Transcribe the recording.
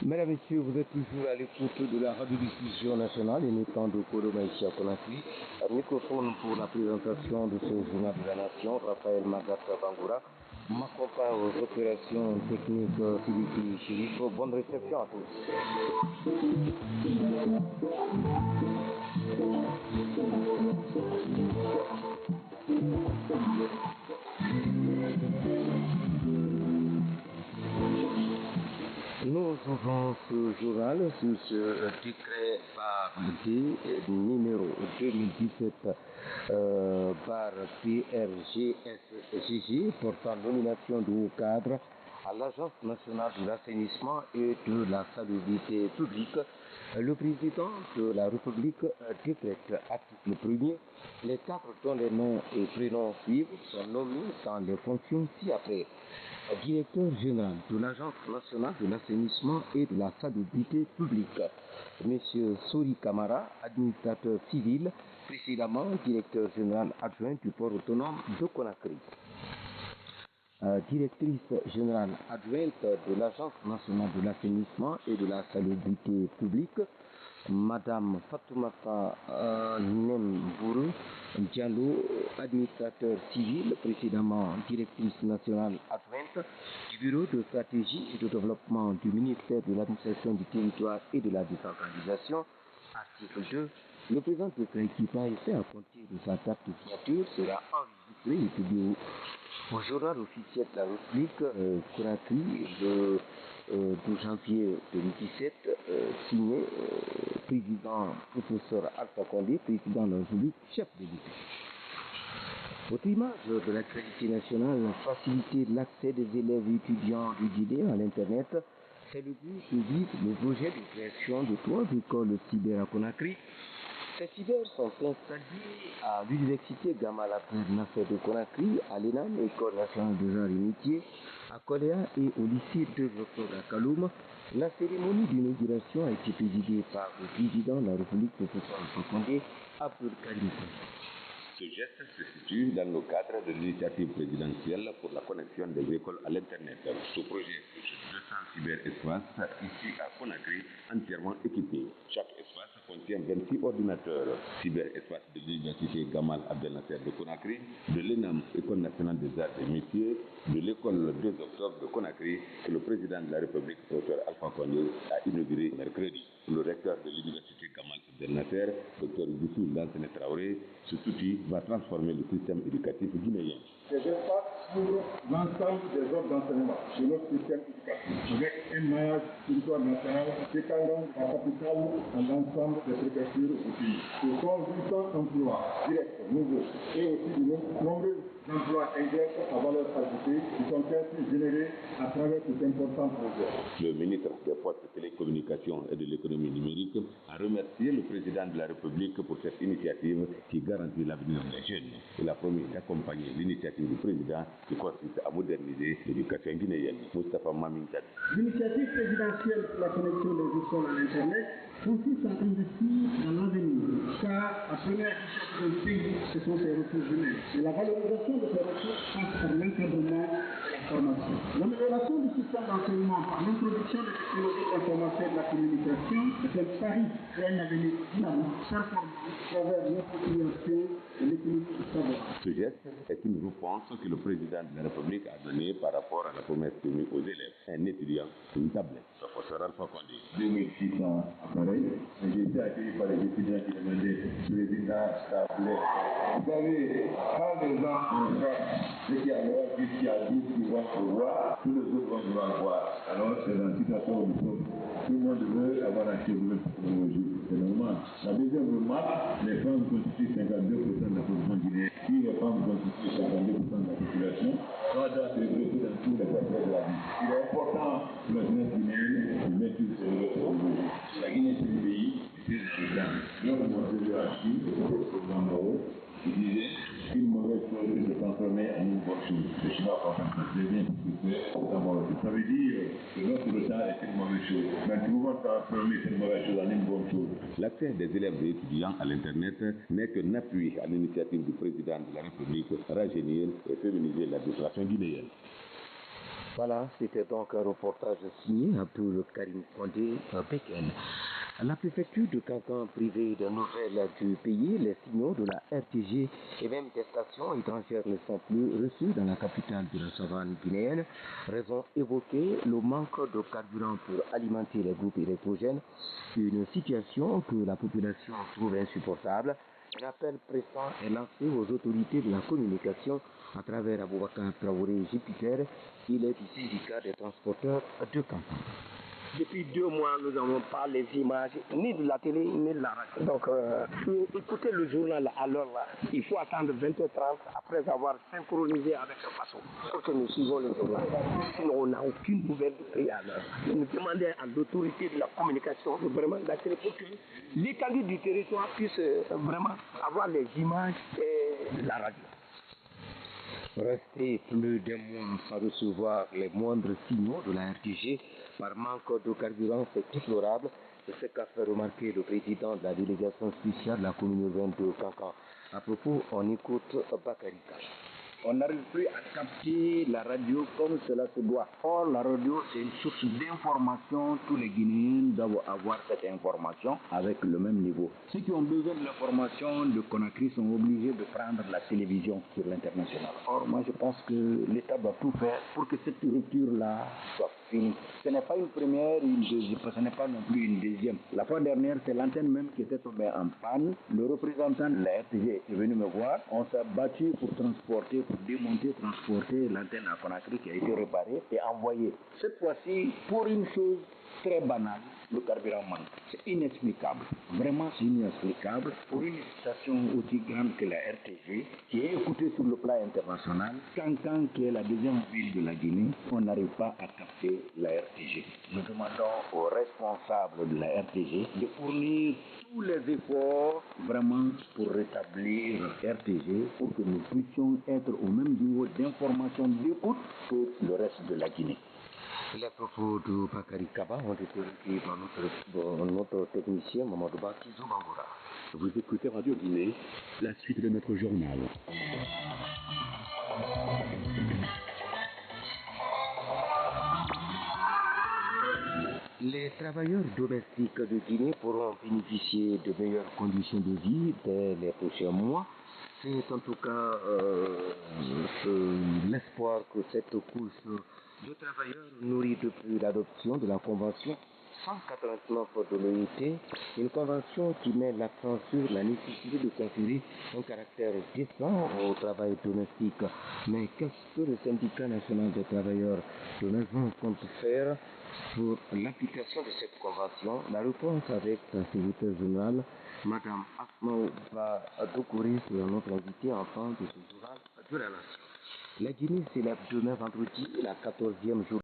Mesdames et messieurs, vous êtes toujours à l'écoute de la radiodiffusion nationale émettant de Kodomaïsia Conakry. Microphone pour la présentation de ce journal de la nation, Raphaël Magata Bangoura. M'accompagne aux opérations techniques Philippe Chérif. Bonne réception à tous. Nous ouvrons ce journal sur ce décret par D numéro 2017 par PRGSGG portant nomination de haut cadre à l'Agence nationale de l'assainissement et de la salubrité publique. Le président de la République décrète, article 1er, les cadres dont les noms et prénoms suivent sont nommés dans les fonctions ci-après. Directeur général de l'Agence nationale de l'assainissement et de la salubrité publique, Monsieur Sori Kamara, administrateur civil, précédemment directeur général adjoint du port autonome de Conakry. Directrice générale adjointe de l'Agence nationale de l'assainissement et de la salubrité publique, Madame Fatoumata Nembourou Diallo, administrateur civil, précédemment directrice nationale adjointe du Bureau de stratégie et de développement du ministère de l'administration du territoire et de la décentralisation. Article 2. Le présent décret qui va être à compter de sa date de signature sera enregistré et publié au journal officiel de la République Conakry le 12 janvier 2017, signé président professeur Alpha Condé, président de la République, chef de l'État. Votre image de l'actualité nationale, faciliter l'accès des élèves et étudiants du Guinée à l'Internet. C'est le but que vise le projet de création de 3 écoles cyber à Conakry. Ces cyber sont installés à l'université Gamal Abdel Nasser de Conakry, à l'ENAM, École nationale des arts et métiers, à Koléa et au lycée de Dr à La cérémonie d'inauguration a été présidée par le président de la République, professeur Alpha Condé, Abdul Karim. Ce geste se situe dans le cadre de l'initiative présidentielle pour la connexion des écoles à l'Internet. Ce projet touche 200 cyberespaces ici à Conakry, entièrement équipés. Chaque espace contient 26 ordinateurs. Cyberespace de l'université Gamal Abdel Nasser de Conakry, de l'ENAM, École nationale des arts et métiers, de l'école 2 octobre de Conakry, que le président de la République, Dr Alpha Condé, a inauguré mercredi. Le recteur de l'université Gamal Abdel Nasser, Dr Youssou Lantene Traoré, cet outil va transformer le système éducatif guinéen. Ces espaces couvrent l'ensemble des ordres d'enseignement de notre système éducatif, avec un maillage territoire national s'étendant de la capitale à l'ensemble des préfectures du pays. Ce sont 800 emplois directs, nouveaux, et aussi de nombreux emplois indirects à valeur ajoutée qui sont ainsi générés à travers cet important projet. Le ministre des Postes, Télécommunications et de l'économie numérique a remercié le président de la République pour cette initiative qui garantit l'avenir des jeunes. Il a promis d'accompagner l'initiative du président qui consiste à moderniser l'éducation guinéenne. Moustapha Mamingad. L'initiative présidentielle pour la connexion des écoles à l'Internet consiste à investir dans l'avenir, car la première richesse d'un pays, ce sont ses ressources humaines. Et la valorisation de ces ressources passe par l'encadrement et la formation. L'amélioration du système d'enseignement par l'introduction des technologies d'information et de la communication est un pari pour un avenir dynamique, performant, vers l'appropriation de l'économie du savoir. Ce geste est une réponse que le président de la République a donnée par rapport à la promesse tenue aux élèves. Un étudiant, une tablette. Professeur Alpha Condé. 2600 appareils. J'ai été accueilli par les étudiants qui demandaient président, tablette. Vous savez, quand les gens en France, ceux qui allaient jusqu'à 10 qui vont voir, tous les autres vont vouloir voir. Alors, c'est dans la situation où nous sommes. Tout le monde veut avoir accès aux nouvelles technologies. C'est normal. La deuxième remarque, les femmes constituent 52% de la population guinéenne. Si les femmes constituent 52% de la population, on doit se développer dans tous les aspects de la vie. Il est important pour la jeunesse guinéenne de maîtriser ces nouvelles technologies. La Guinée, c'est le pays, c'est le président. Donc, mon président a dit, le président Moro, qui disait qu'une mauvaise chose peut se transformer en une bonne chose. Le Chinois comprend ça très bien ce que c'est la mauvaise chose. Ça veut dire que notre retard est une mauvaise chose. Mais nous pouvons transformer cette mauvaise chose en une bonne chose. L'accès des élèves et étudiants à l'Internet n'est qu'un appui à l'initiative du président de la République, rajeunir et féminiser l'administration guinéenne. Voilà, c'était donc un reportage signé Abdul Karim Condé Beken. La préfecture de Cancan, privée de nouvelles du pays, les signaux de la RTG et même des stations étrangères ne sont plus reçus dans la capitale de la savane guinéenne. Raison évoquée, le manque de carburant pour alimenter les groupes électrogènes, une situation que la population trouve insupportable. Un appel pressant est lancé aux autorités de la communication à travers Aboubakar Traoré Jupiter. Il est du syndicat des transporteurs de Cancan. Depuis 2 mois, nous n'avons pas les images ni de la télé ni de la radio. Donc, écoutez le journal à l'heure là. Il faut attendre 20h30 après avoir synchronisé avec le façon pour que nous suivons le journal. Sinon, on n'a aucune nouvelle du pays à l'heure. Nous demandons à l'autorité de la communication de vraiment d'acter pour que l'étendue du territoire puisse vraiment avoir les images et la radio. Rester plus d'un mois sans recevoir les moindres signaux de la RTG par manque de carburant, c'est déplorable. C'est ce qu'a fait remarquer le président de la délégation spéciale de la commune urbaine de Cancan. À propos, on écoute Bakary Kacha. On n'arrive plus à capter la radio comme cela se doit. Or, la radio, c'est une source d'information. Tous les Guinéens doivent avoir cette information avec le même niveau. Ceux qui ont besoin de l'information de Conakry sont obligés de prendre la télévision sur l'international. Or, moi, je pense que l'État doit tout faire pour que cette rupture-là soit finie. Ce n'est pas une première, une deuxième, ce n'est pas non plus une deuxième. La fois dernière, c'est l'antenne même qui était tombée en panne. Le représentant de la RTG est venu me voir. On s'est battu pour transporter, pour démonter, transporter l'antenne à Conakry qui a été réparée et envoyée. Cette fois-ci, pour une chose, très banal, le carburant manque. C'est inexplicable. Vraiment, c'est inexplicable pour une station aussi grande que la RTG, qui est écoutée sur le plan international. Cancan, qui est la deuxième ville de la Guinée, on n'arrive pas à capter la RTG. Nous demandons aux responsables de la RTG de fournir tous les efforts vraiment pour rétablir RTG, pour que nous puissions être au même niveau d'information d'écoute que le reste de la Guinée. Les propos de Bakary Kaba ont été recueillis par notre technicien Mamadou Batizou Bangoura. Vous écoutez Radio Guinée, la suite de notre journal. Les travailleurs domestiques de Guinée pourront bénéficier de meilleures conditions de vie dès les prochains mois. C'est en tout cas l'espoir que cette couche de travailleurs nourrit depuis l'adoption de la Convention 189 de l'OIT, une convention qui met l'accent sur la nécessité de conférer un caractère décent au travail domestique. Mais qu'est-ce que le syndicat national des travailleurs de maison compte faire pour l'application de cette convention? La réponse avec sa secrétaire générale, Madame Asmaou Doukouri, sera notre invitée en fin de ce journal de la Nation. La Guinée célèbre demain vendredi la 14e journée